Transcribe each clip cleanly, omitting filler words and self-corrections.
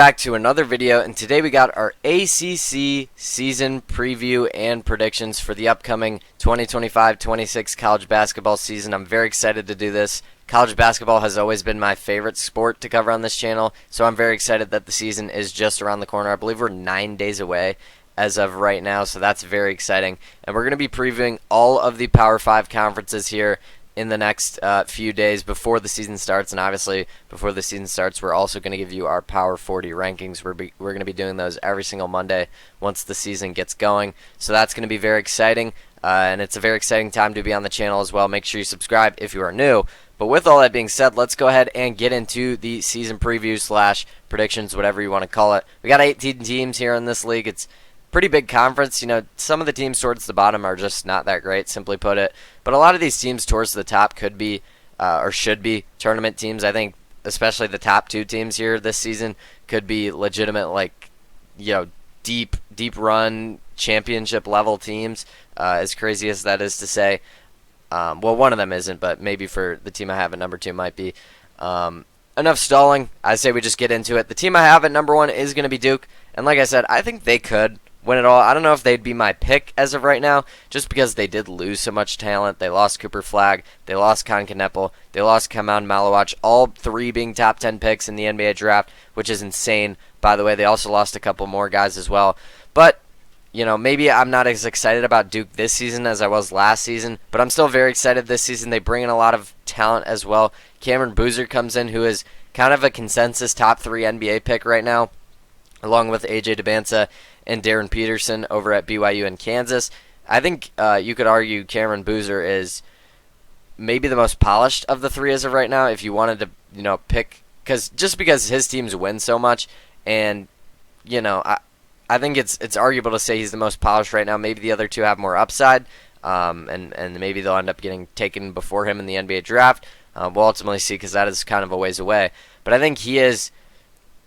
Back to another video, and today we got our ACC season preview and predictions for the upcoming 2025-26 college basketball season. I'm very excited to do this. College basketball has always been my favorite sport to cover on this channel, so I'm very excited that the season is just around the corner. I believe we're 9 days away as of right now, so that's very exciting. And we're going to be previewing all of the Power 5 conferences here in the next few days before the season starts, and obviously before the season starts we're also going to give you our Power 40 rankings. We're going to be doing those every single Monday once the season gets going, so that's going to be very exciting, and it's a very exciting time to be on the channel as well. Make sure you subscribe if you are new. But with all that being said, let's go ahead and get into the season preview / predictions, whatever you want to call it. We got 18 teams here in this league. It's pretty big conference. You know, some of the teams towards the bottom are just not that great, simply put it. But a lot of these teams towards the top could be or should be tournament teams. I think especially the top two teams here this season could be legitimate, like, you know, deep run championship level teams. As crazy as that is to say. Well, one of them isn't, but maybe for the team I have at number 2 might be. Enough stalling. I say we just get into it. The team I have at number 1 is going to be Duke. And like I said, I think they could win it all. I don't know if they'd be my pick as of right now, just because they did lose so much talent. They lost Cooper Flagg, they lost Con Kneppel, they lost Kaman Malawach, all 3 being top 10 picks in the NBA draft, which is insane. By the way, they also lost a couple more guys as well. But, you know, maybe I'm not as excited about Duke this season as I was last season, but I'm still very excited this season. They bring in a lot of talent as well. Cameron Boozer comes in, who is kind of a consensus top 3 NBA pick right now, along with AJ DeBanza and Darren Peterson over at BYU and Kansas. I think you could argue Cameron Boozer is maybe the most polished of the 3 as of right now, if you wanted to, you know, pick, because his teams win so much, and, you know, I think it's arguable to say he's the most polished right now. Maybe the other 2 have more upside, and maybe they'll end up getting taken before him in the NBA draft. We'll ultimately see, because that is kind of a ways away. But I think he is,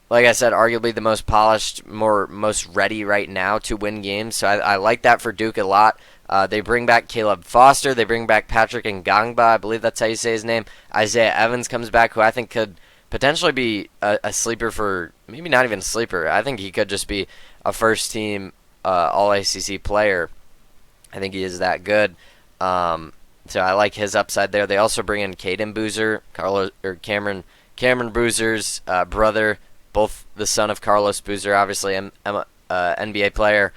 like I said, arguably the most polished, most ready right now to win games. So I like that for Duke a lot. They bring back Caleb Foster. They bring back Patrick Ngangba. I believe that's how you say his name. Isaiah Evans comes back, who I think could potentially be a sleeper for, maybe not even a sleeper. I think he could just be a first-team All-ACC player. I think he is that good. So I like his upside there. They also bring in Caden Boozer, Cameron Boozer's brother, both the son of Carlos Boozer, obviously NBA player.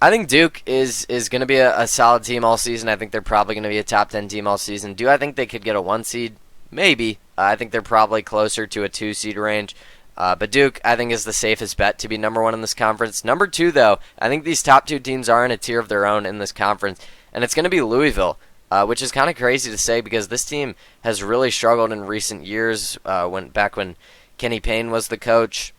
I think Duke is going to be a solid team all season. I think they're probably going to be a top 10 team all season. Do I think they could get a 1 seed? Maybe. I think they're probably closer to a 2 seed range. But Duke, I think, is the safest bet to be number 1 in this conference. Number 2, though, I think these top 2 teams are in a tier of their own in this conference, and it's going to be Louisville, which is kind of crazy to say, because this team has really struggled in recent years, back when Kenny Payne was the coach.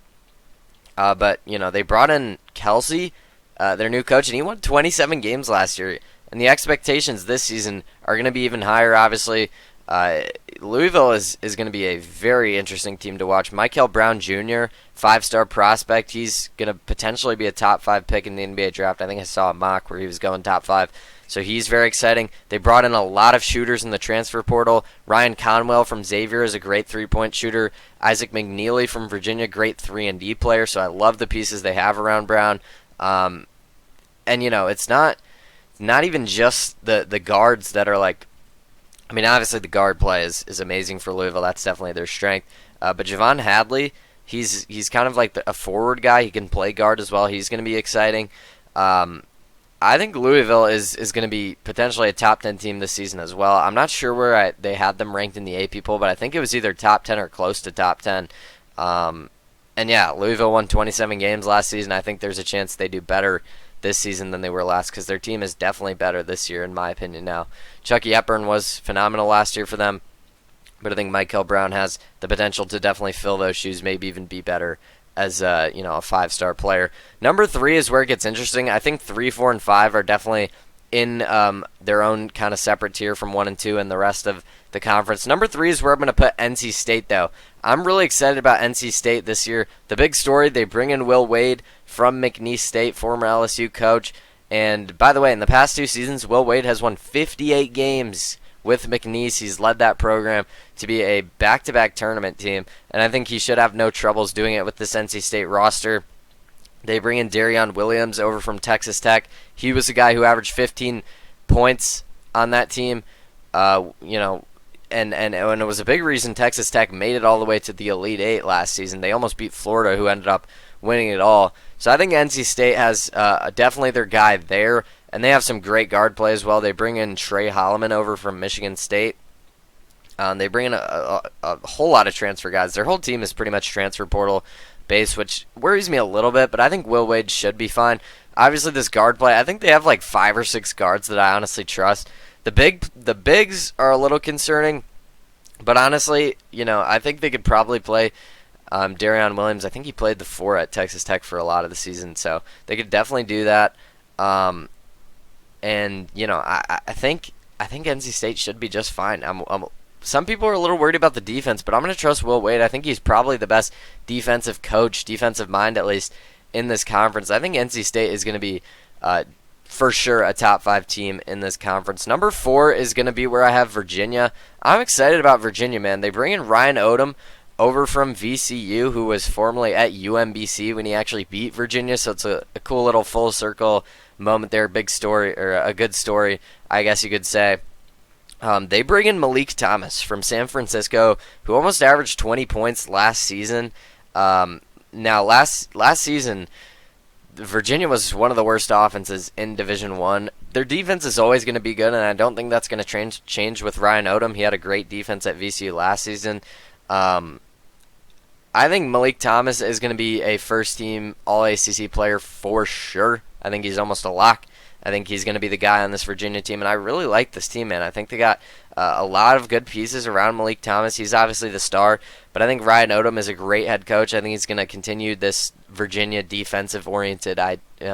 But, you know, they brought in Kelsey, their new coach, and he won 27 games last year. And the expectations this season are going to be even higher, obviously. Louisville is going to be a very interesting team to watch. Michael Brown Jr., 5-star prospect. He's going to potentially be a top 5 pick in the NBA draft. I think I saw a mock where he was going top 5. So he's very exciting. They brought in a lot of shooters in the transfer portal. Ryan Conwell from Xavier is a great 3-point shooter. Isaac McNeely from Virginia, great 3-and-D player. So I love the pieces they have around Brown. And, you know, it's not even just the guards that are like, I mean, obviously the guard play is amazing for Louisville. That's definitely their strength. But Javon Hadley, he's kind of like a forward guy. He can play guard as well. He's going to be exciting. I think Louisville is going to be potentially a top 10 team this season as well. I'm not sure where they had them ranked in the AP poll, but I think it was either top 10 or close to top 10. And yeah, Louisville won 27 games last season. I think there's a chance they do better this season than they were last, because their team is definitely better this year, in my opinion. Now, Chucky Hepburn was phenomenal last year for them, but I think Michael Brown has the potential to definitely fill those shoes, maybe even be better as a 5-star player. Number 3 is where it gets interesting. I think 3, 4, and 5 are definitely in their own kind of separate tier from 1 and 2 and the rest of the conference. Number 3 is where I'm going to put NC State, though. I'm really excited about NC State this year. The big story, they bring in Will Wade from McNeese State, former LSU coach. And by the way, in the past 2 seasons, Will Wade has won 58 games with McNeese. He's led that program to be a back-to-back tournament team, and I think he should have no troubles doing it with this NC State roster. They bring in Darion Williams over from Texas Tech. He was a guy who averaged 15 points on that team. And it was a big reason Texas Tech made it all the way to the Elite Eight last season. They almost beat Florida, who ended up winning it all. So I think NC State has definitely their guy there, and they have some great guard play as well. They bring in Trey Holloman over from Michigan State. They bring in a whole lot of transfer guys. Their whole team is pretty much transfer portal based, which worries me a little bit, but I think Will Wade should be fine. Obviously, this guard play, I think they have like 5 or 6 guards that I honestly trust. The bigs are a little concerning, but honestly, I think they could probably play Darion Williams. I think he played the 4 at Texas Tech for a lot of the season, so they could definitely do that. I think NC State should be just fine. Some people are a little worried about the defense, but I'm going to trust Will Wade. I think he's probably the best defensive coach, defensive mind at least, in this conference. I think NC State is going to be for sure a top 5 team in this conference. Number 4 is going to be where I have Virginia. I'm excited about Virginia, man. They bring in Ryan Odom over from VCU, who was formerly at UMBC when he actually beat Virginia, so it's a cool little full circle moment there, big story, or a good story, I guess you could say. They bring in Malik Thomas from San Francisco, who almost averaged 20 points last season. Now, last season, Virginia was one of the worst offenses in Division I. Their defense is always going to be good, and I don't think that's going to change with Ryan Odom. He had a great defense at VCU last season. I think Malik Thomas is going to be a first-team All-ACC player for sure. I think he's almost a lock. I think he's going to be the guy on this Virginia team, and I really like this team, man. I think they got a lot of good pieces around Malik Thomas. He's obviously the star, but I think Ryan Odom is a great head coach. I think he's going to continue this Virginia defensive-oriented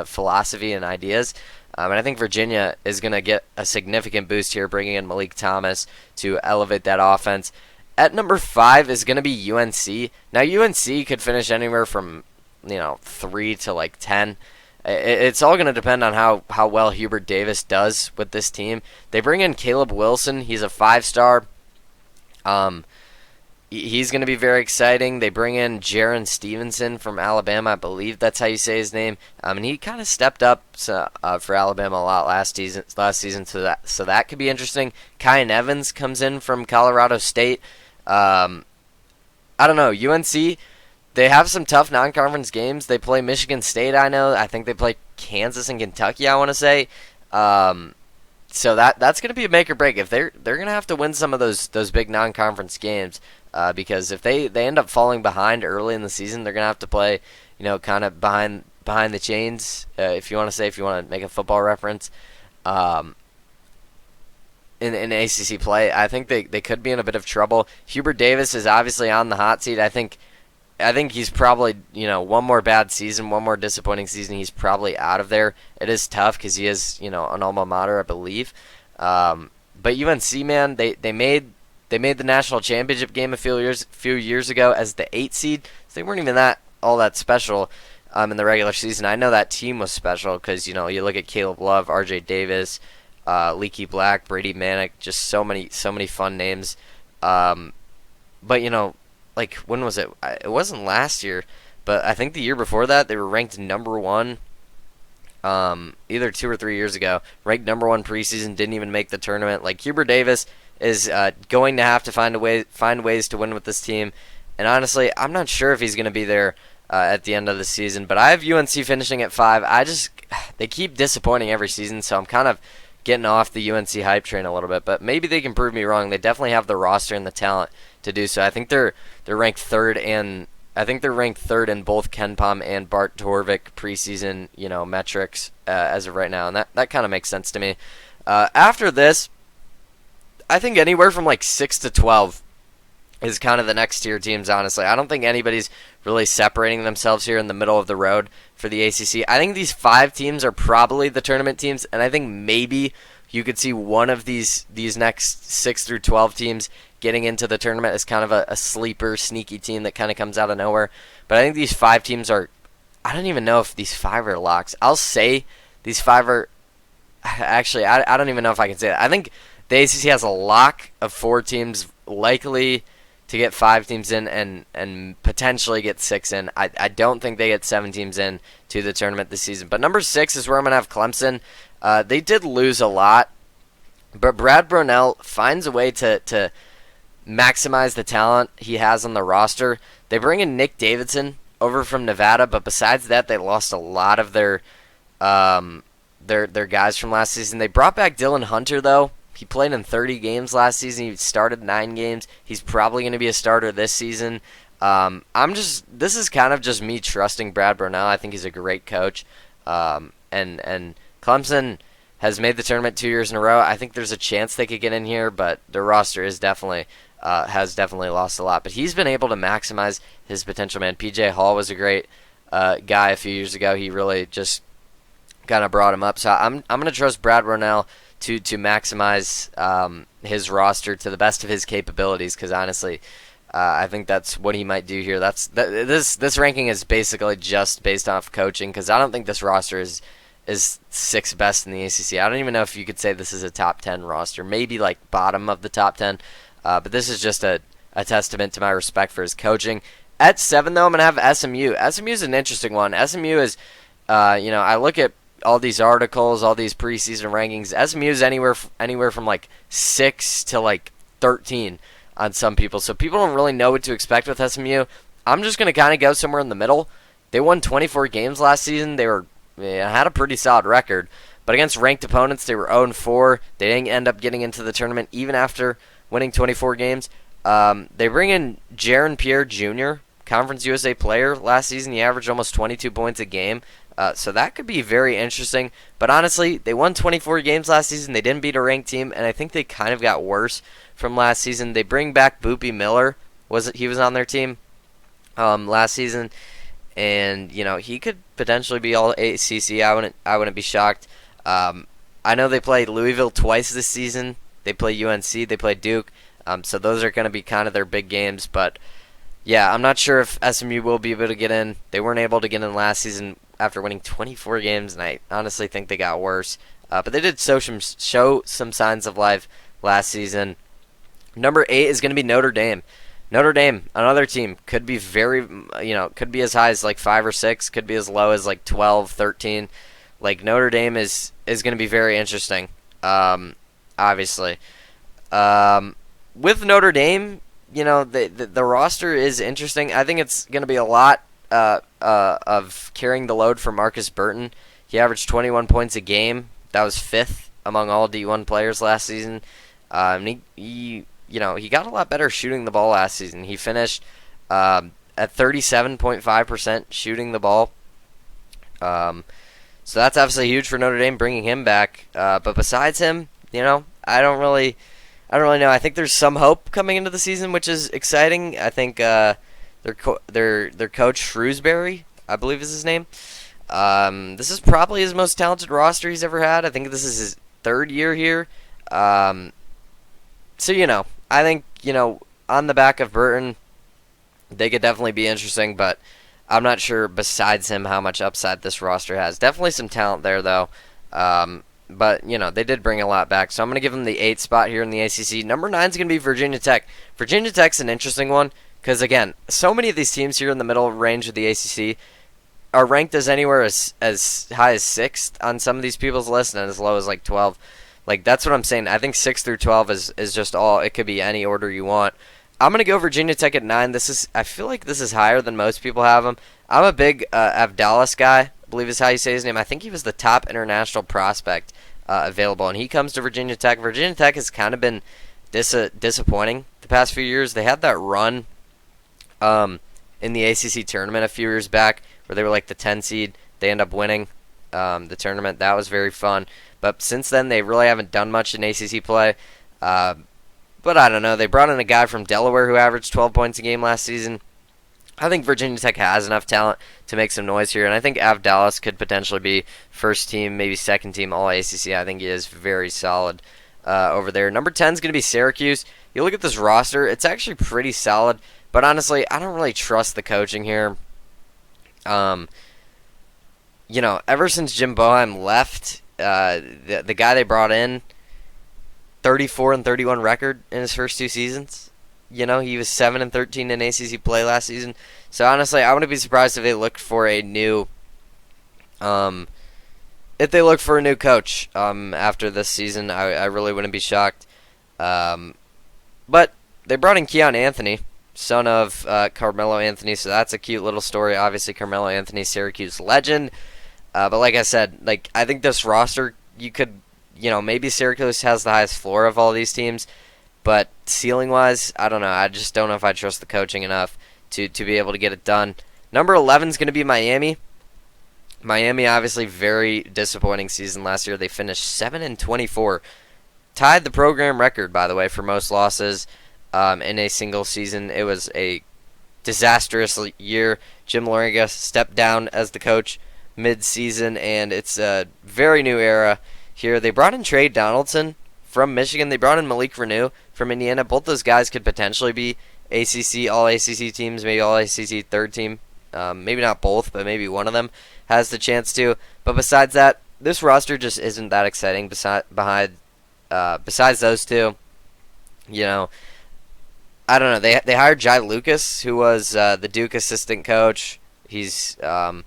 philosophy and ideas, and I think Virginia is going to get a significant boost here, bringing in Malik Thomas to elevate that offense. At number 5 is going to be UNC. Now, UNC could finish anywhere from 3 to 10. It's all going to depend on how well Hubert Davis does with this team. They bring in Caleb Wilson. He's a 5-star. He's going to be very exciting. They bring in Jaron Stevenson from Alabama. I believe that's how you say his name. And he kind of stepped up for Alabama a lot last season. So that could be interesting. Kyan Evans comes in from Colorado State. I don't know. UNC, they have some tough non-conference games. They play Michigan State, I know. I think they play Kansas and Kentucky, I want to say. So that's going to be a make or break. If they're going to have to win some of those big non-conference games, because if they end up falling behind early in the season, they're going to have to play, kind of behind the chains, if you want to make a football reference. In ACC play, I think they could be in a bit of trouble. Hubert Davis is obviously on the hot seat. I think he's probably, one more bad season, one more disappointing season, he's probably out of there. It is tough because he is, an alma mater, I believe. But UNC, man, they made the national championship game a few years ago as the 8 seed. So they weren't even all that special in the regular season. I know that team was special because, you look at Caleb Love, RJ Davis, Leaky Black, Brady Manick, just so many fun names. But when was it? It wasn't last year, but I think the year before that they were ranked number 1. Either 2 or 3 years ago, ranked number 1 preseason, didn't even make the tournament. Hubert Davis is going to have to find ways to win with this team, and honestly, I'm not sure if he's going to be there at the end of the season. But I have UNC finishing at 5. They keep disappointing every season, so I'm kind of getting off the UNC hype train a little bit, but maybe they can prove me wrong. They definitely have the roster and the talent to do so. I think they're ranked 3rd, and I think they're ranked 3rd in both KenPom and Bart Torvik preseason, metrics as of right now, and that kind of makes sense to me. After this, I think anywhere from 6 to 12 is kind of the next tier teams, honestly. I don't think anybody's really separating themselves here in the middle of the road for the ACC. I think these 5 teams are probably the tournament teams, and I think maybe you could see one of these next 6 through 12 teams getting into the tournament as kind of a sleeper, sneaky team that kind of comes out of nowhere. But I think these 5 teams are, I don't even know if these 5 are locks. I'll say these 5 are, actually, I don't even know if I can say that. I think the ACC has a lock of 4 teams likely to get 5 teams in and potentially get 6 in. I don't think they get 7 teams in to the tournament this season. But number 6 is where I'm going to have Clemson. They did lose a lot, but Brad Brownell finds a way to maximize the talent he has on the roster. They bring in Nick Davidson over from Nevada, but besides that, they lost a lot of their guys from last season. They brought back Dylan Hunter, though. He played in 30 games last season. He started 9 games. He's probably going to be a starter this season. This is kind of just me trusting Brad Brownell. I think he's a great coach. And Clemson has made the tournament 2 years in a row. I think there's a chance they could get in here, but their roster is definitely has definitely lost a lot. But he's been able to maximize his potential, man. PJ Hall was a great guy a few years ago. He really just kind of brought him up. So I'm going to trust Brad Brownell to maximize his roster to the best of his capabilities, because honestly, I think that's what he might do here. This ranking is basically just based off coaching, because I don't think this roster is 6th best in the ACC. I don't even know if you could say this is a top 10 roster, maybe like bottom of the top 10, but this is just a testament to my respect for his coaching. At 7, though, I'm going to have SMU. SMU is an interesting one. SMU is, I look at all these articles, all these preseason rankings. SMU is anywhere from like 6 to like 13 on some people. So people don't really know what to expect with SMU. I'm just going to kind of go somewhere in the middle. They won 24 games last season. They had a pretty solid record. But against ranked opponents, they were 0-4. They didn't end up getting into the tournament even after winning 24 games. They bring in Jaron Pierre Jr., Conference USA player last season. He averaged almost 22 points a game. So that could be very interesting. But honestly, they won 24 games last season. They didn't beat a ranked team, and I think they kind of got worse from last season. They bring back Boopy Miller. He was on their team last season, and he could potentially be all ACC. I wouldn't be shocked. I know they played Louisville twice this season. They play UNC. They play Duke. So those are going to be kind of their big games. But yeah, I'm not sure if SMU will be able to get in. They weren't able to get in last season after winning 24 games, and I honestly think they got worse. But they did show some signs of life last season. Number 8 is going to be Notre Dame. Notre Dame, another team, could be could be as high as like 5 or 6, could be as low as like 12, 13. Like Notre Dame is going to be very interesting, obviously. With Notre Dame, the roster is interesting. I think it's going to be a lot of carrying the load for Marcus Burton. He averaged 21 points a game. That was 5th among all D1 players last season. He got a lot better shooting the ball last season. He finished at 37.5% shooting the ball. So that's obviously huge for Notre Dame, bringing him back. But besides him, I don't really know. I think there's some hope coming into the season, which is exciting. I think their coach Shrewsbury, I believe is his name. This is probably his most talented roster he's ever had. I think this is his 3rd year here. So I think on the back of Burton, they could definitely be interesting, but I'm not sure besides him how much upside this roster has. Definitely some talent there though. But, they did bring a lot back. So I'm going to give them the 8th spot here in the ACC. Number 9 is going to be Virginia Tech. Virginia Tech's an interesting one because, again, so many of these teams here in the middle range of the ACC are ranked as anywhere as high as 6th on some of these people's lists and as low as, like, 12. Like, that's what I'm saying. I think 6 through 12 is just all. It could be any order you want. I'm going to go Virginia Tech at 9. I feel like this is higher than most people have them. I'm a big Avdalas guy, I believe is how you say his name. I think he was the top international prospect available, and he comes to Virginia Tech. Virginia Tech has kind of been disappointing the past few years. They had that run in the ACC tournament a few years back where they were like the 10 seed. They end up winning the tournament. That was very fun. But since then, they really haven't done much in ACC play. But I don't know. They brought in a guy from Delaware who averaged 12 points a game last season. I think Virginia Tech has enough talent to make some noise here, and I think Avdalas could potentially be first team, maybe second team all ACC. I think he is very solid over there. Number 10 is going to be Syracuse. You look at this roster, it's actually pretty solid, but honestly, I don't really trust the coaching here. Ever since Jim Boeheim left, the guy they brought in, 34-31 record in his first 2 seasons. He was 7-13 in ACC play last season. So honestly, I wouldn't be surprised if they looked for a new coach after this season. I really wouldn't be shocked. But they brought in Keon Anthony, son of Carmelo Anthony, so that's a cute little story. Obviously, Carmelo Anthony, Syracuse legend. But like I said, I think this roster, you could, maybe Syracuse has the highest floor of all these teams, but ceiling-wise, I don't know. I just don't know if I trust the coaching enough to be able to get it done. Number 11 is going to be Miami. Miami, obviously, very disappointing season last year. They finished 7-24. Tied the program record, by the way, for most losses in a single season. It was a disastrous year. Jim Loringa stepped down as the coach mid-season, and it's a very new era here. They brought in Trey Donaldson from Michigan. They brought in Malik Renew from Indiana. Both those guys could potentially be ACC, all-ACC teams, maybe all-ACC third team. Maybe not both, but maybe one of them has the chance to. But besides that, this roster just isn't that exciting besides those two. I don't know. They hired Jai Lucas, who was the Duke assistant coach. He's, a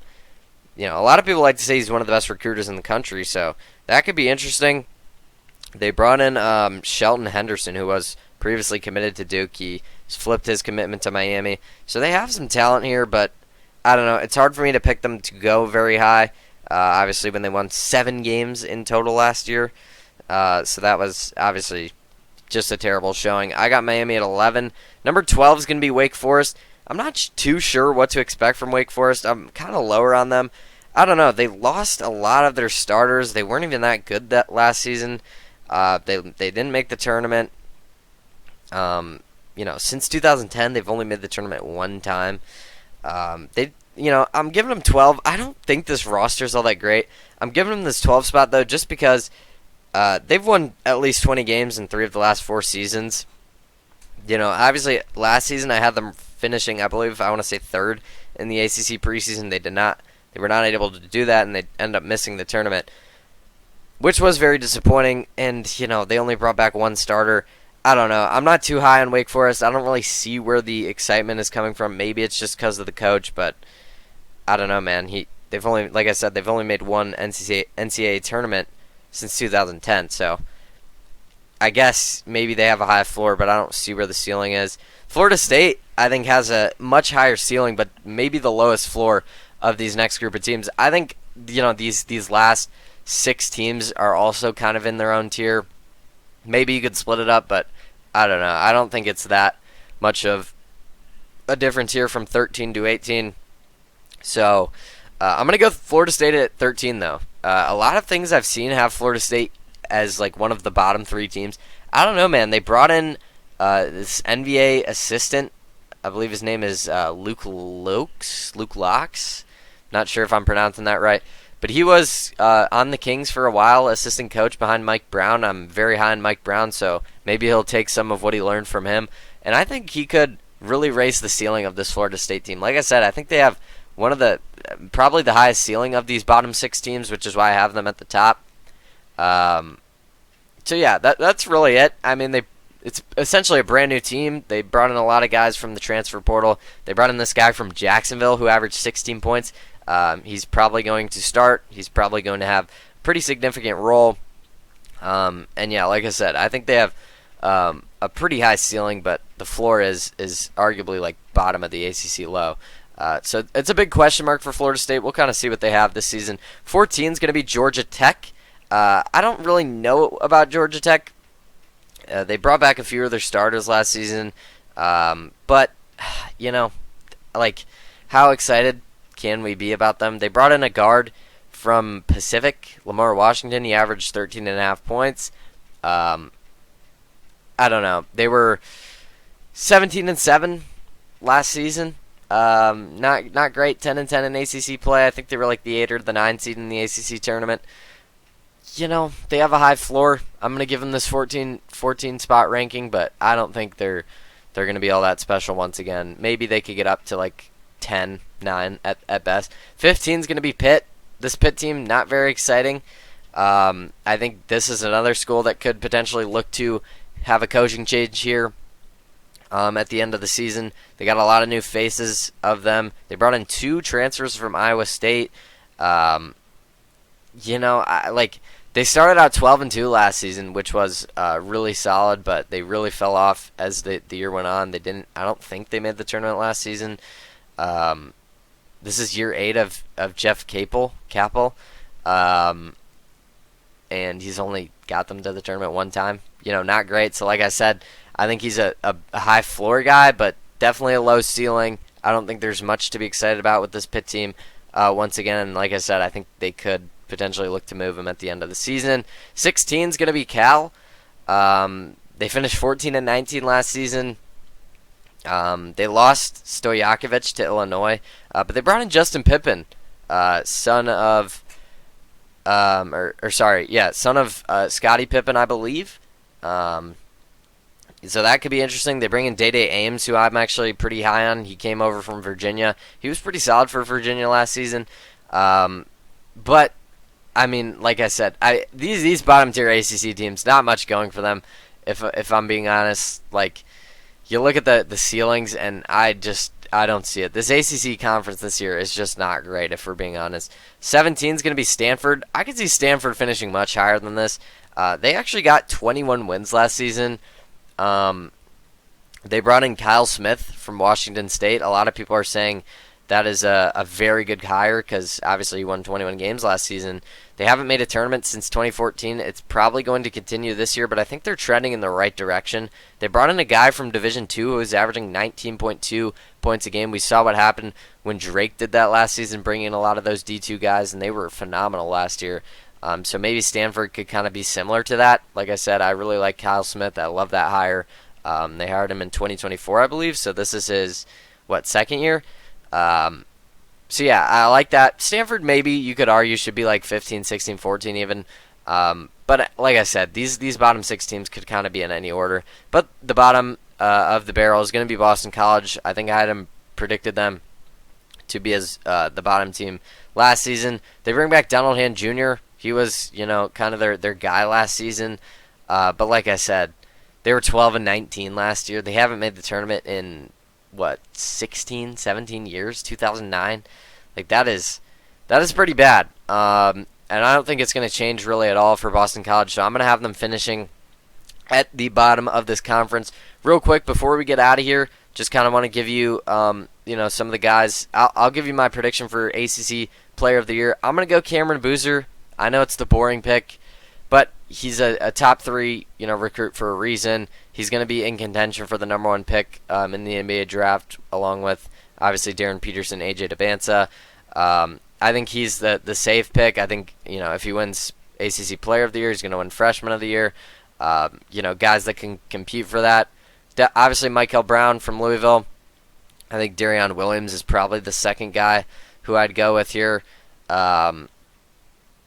lot of people like to say he's one of the best recruiters in the country, so that could be interesting. They brought in Shelton Henderson, who was previously committed to Duke. He flipped his commitment to Miami. So they have some talent here, but I don't know. It's hard for me to pick them to go very high, obviously, when they won 7 games in total last year. So that was obviously just a terrible showing. I got Miami at 11. Number 12 is going to be Wake Forest. I'm not too sure what to expect from Wake Forest. I'm kind of lower on them. I don't know. They lost a lot of their starters. They weren't even that good that last season. They didn't make the tournament. Since 2010, they've only made the tournament 1 time. I'm giving them 12. I don't think this roster is all that great. I'm giving them this 12 spot, though, just because they've won at least 20 games in 3 of the last 4 seasons. Obviously, last season I had them finishing, I believe, I want to say 3rd in the ACC preseason. They were not able to do that, and they ended up missing the tournament, which was very disappointing. And, they only brought back 1 starter. I don't know. I'm not too high on Wake Forest. I don't really see where the excitement is coming from. Maybe it's just because of the coach, but I don't know, man. They've only made 1 NCAA tournament since 2010, so I guess maybe they have a high floor, but I don't see where the ceiling is. Florida State, I think, has a much higher ceiling, but maybe the lowest floor of these next group of teams. I think, these last 6 teams are also kind of in their own tier. Maybe you could split it up, but I don't know. I don't think it's that much of a difference here from 13 to 18. So I'm going to go Florida State at 13, though. A lot of things I've seen have Florida State as one of the bottom 3 teams. I don't know, man. They brought in this NBA assistant. I believe his name is Luke Locks. Not sure if I'm pronouncing that right. But he was on the Kings for a while, assistant coach behind Mike Brown. I'm very high on Mike Brown, so maybe he'll take some of what he learned from him. And I think he could really raise the ceiling of this Florida State team. Like I said, I think they have one of probably the highest ceiling of these bottom 6 teams, which is why I have them at the top. So yeah, that's really it. I mean, it's essentially a brand new team. They brought in a lot of guys from the transfer portal. They brought in this guy from Jacksonville who averaged 16 points. He's probably going to start. He's probably going to have a pretty significant role. And yeah, like I said, I think they have a pretty high ceiling, but the floor is arguably bottom of the ACC low. So it's a big question mark for Florida State. We'll kind of see what they have this season. 14 is going to be Georgia Tech. I don't really know about Georgia Tech. They brought back a few of their starters last season. But, how excited can we be about them? They brought in a guard from Pacific, Lamar Washington. He averaged 13.5 points. I don't know. They were 17-7 last season. Not great. 10-10 in ACC play. I think they were the 8 or the 9 seed in the ACC tournament. They have a high floor. I'm going to give them this 14 spot ranking, but I don't think they're going to be all that special once again. Maybe they could get up to 10, 9 at best. 15 is going to be Pitt. This Pitt team, not very exciting. I think this is another school that could potentially look to have a coaching change here at the end of the season. They got a lot of new faces of them. They brought in 2 transfers from Iowa State. They started out 12-2 last season, which was really solid, but they really fell off as the year went on. I don't think they made the tournament last season. This is year 8 of Jeff Capel, and he's only got them to the tournament one time. Not great. So like I said, I think he's a high floor guy, but definitely a low ceiling. I don't think there's much to be excited about with this Pitt team. Once again, and like I said, I think they could potentially look to move him at the end of the season. 16 is going to be Cal. They finished 14-19 last season. They lost Stojakovic to Illinois, but they brought in Justin Pippen, son of Scottie Pippen, I believe. So that could be interesting. They bring in Day-Day Ames, who I'm actually pretty high on. He came over from Virginia. He was pretty solid for Virginia last season. But, I mean, like I said, these bottom-tier ACC teams, not much going for them, if I'm being honest. Like, you look at the ceilings, and I don't see it. This ACC conference this year is just not great, if we're being honest. 17 is going to be Stanford. I could see Stanford finishing much higher than this. They actually got 21 wins last season. They brought in Kyle Smith from Washington State. A lot of people are saying that is a very good hire because obviously he won 21 games last season. They haven't made a tournament since 2014. It's probably going to continue this year, but I think they're trending in the right direction. They brought in a guy from Division II who was averaging 19.2 points a game. We saw what happened when Drake did that last season, bringing in a lot of those D2 guys, and they were phenomenal last year. So maybe Stanford could kind of be similar to that. Like I said, I really like Kyle Smith. I love that hire. They hired him in 2024, I believe, so this is his, second year? So yeah, I like that. Stanford, maybe you could argue, should be like 15, 16, 14 even. But like I said, these bottom 6 teams could kind of be in any order. But the bottom of the barrel is going to be Boston College. I think I had predicted them to be as the bottom team last season. They bring back Donald Hand Jr. He was, kind of their guy last season. But like I said, they were 12-19 last year. They haven't made the tournament in 16, 17 years, 2009. Like that is pretty bad. And I don't think it's going to change really at all for Boston College. So I'm going to have them finishing at the bottom of this conference. Real quick before we get out of here, just kind of want to give you some of the guys. I'll give you my prediction for ACC Player of the Year. I'm going to go Cameron Boozer. I know it's the boring pick, but he's a top 3 recruit for a reason. He's going to be in contention for the number 1 pick in the NBA draft, along with obviously Darren Peterson, AJ Devanza. I think he's the safe pick. I think if he wins ACC Player of the Year, he's going to win Freshman of the Year. Guys that can compete for that. Obviously Michael Brown from Louisville. I think Darion Williams is probably the second guy who I'd go with here.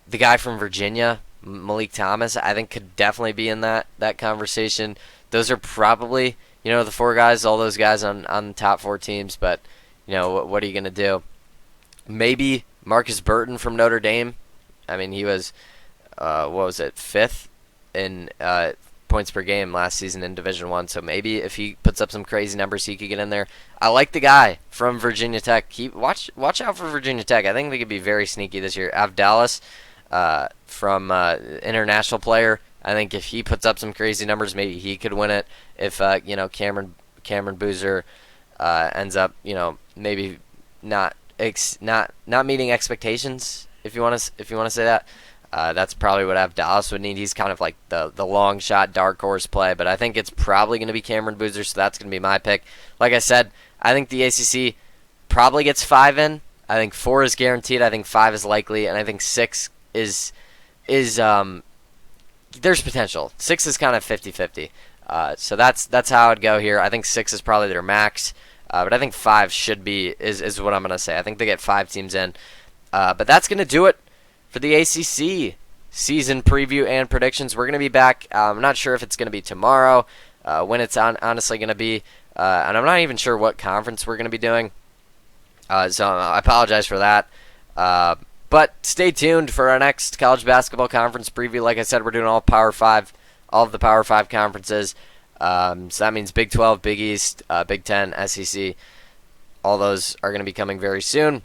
The guy from Virginia, Malik Thomas, I think could definitely be in that conversation. Those are probably, the 4 guys, all those guys on the top 4 teams, but, what are you going to do? Maybe Marcus Burton from Notre Dame. I mean, he was, 5th in points per game last season in Division I, so maybe if he puts up some crazy numbers, he could get in there. I like the guy from Virginia Tech. Watch out for Virginia Tech. I think they could be very sneaky this year. Avdalis, from international player. I think if he puts up some crazy numbers, maybe he could win it. If Cameron Boozer ends up maybe not meeting expectations, if you want to say that, that's probably what Avdalis would need. He's kind of like the long shot dark horse play, but I think it's probably going to be Cameron Boozer, so that's going to be my pick. Like I said, I think the ACC probably gets 5 in. I think 4 is guaranteed. I think 5 is likely, and I think 6 is there's potential. 6 is kind of 50-50. So that's how I'd go here. I think 6 is probably their max, but I think 5 is what I'm going to say. I think they get 5 teams in. But that's going to do it for the ACC season preview and predictions. We're going to be back. I'm not sure if it's going to be tomorrow, when it's honestly going to be, and I'm not even sure what conference we're going to be doing. So I apologize for that. But stay tuned for our next college basketball conference preview. Like I said, we're doing all Power 5, all of the Power 5 conferences. So that means Big 12, Big East, Big 10, SEC. All those are going to be coming very soon.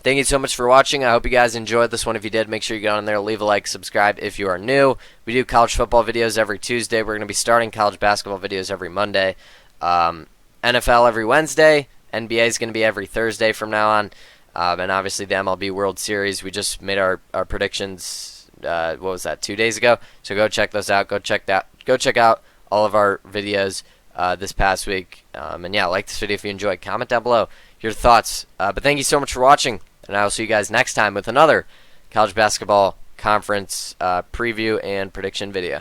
Thank you so much for watching. I hope you guys enjoyed this one. If you did, make sure you get on there, leave a like, subscribe if you are new. We do college football videos every Tuesday. We're going to be starting college basketball videos every Monday. NFL every Wednesday. NBA is going to be every Thursday from now on. And obviously the MLB World Series. We just made our predictions, 2 days ago? So go check those out. Go check out all of our videos this past week. And yeah, like this video if you enjoyed. Comment down below your thoughts. But thank you so much for watching. And I will see you guys next time with another college basketball conference preview and prediction video.